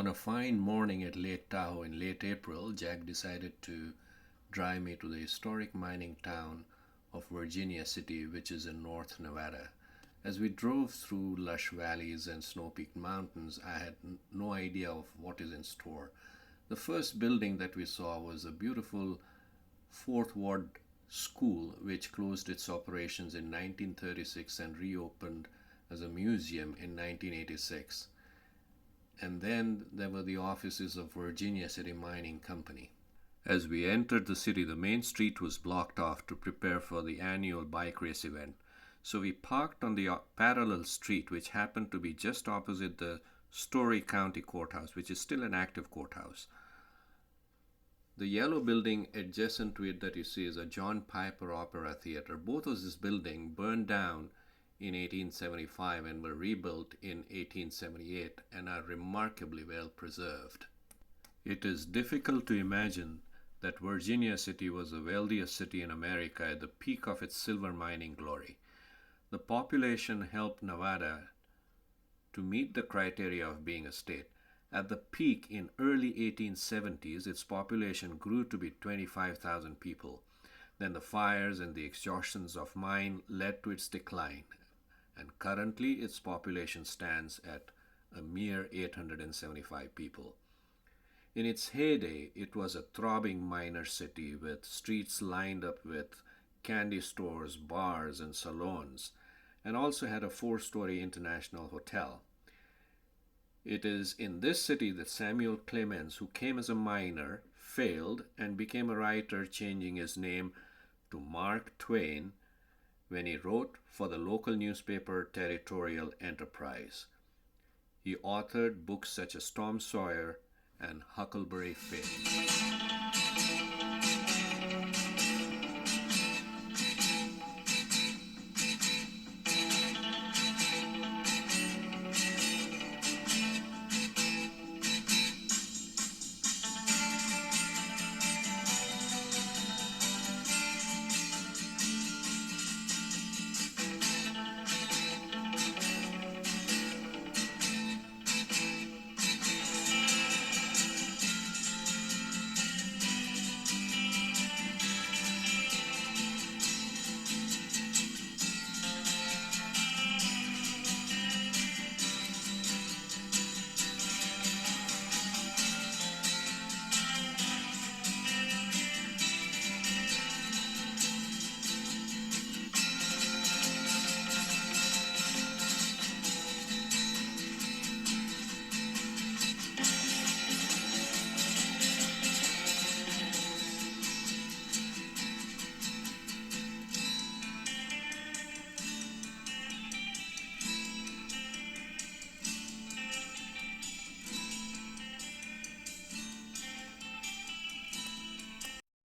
On a fine morning at Lake Tahoe in late April, Jack decided to drive me to the historic mining town of Virginia City, which is in North Nevada. As we drove through lush valleys and snow-peaked mountains, I had no idea of what is in store. The first building that we saw was a beautiful Fourth Ward school, which closed its operations in 1936 and reopened as a museum in 1986. And then there were the offices of Virginia City Mining Company. As we entered the city, the main street was blocked off to prepare for the annual bike race event. So we parked on the parallel street, which happened to be just opposite the Story County Courthouse, which is still an active courthouse. The yellow building adjacent to it that you see is a John Piper Opera Theater. Both of this building burned down in 1875 and were rebuilt in 1878 and are remarkably well preserved. It is difficult to imagine that Virginia City was the wealthiest city in America at the peak of its silver mining glory. The population helped Nevada to meet the criteria of being a state. At the peak in early 1870s, its population grew to be 25,000 people. Then the fires and the exhaustions of mine led to its decline, and currently its population stands at a mere 875 people. In its heyday, it was a throbbing miner city with streets lined up with candy stores, bars, and salons, and also had a four-story international hotel. It is in this city that Samuel Clemens, who came as a miner, failed and became a writer, changing his name to Mark Twain when he wrote for the local newspaper Territorial Enterprise. He authored books such as Tom Sawyer and Huckleberry Finn.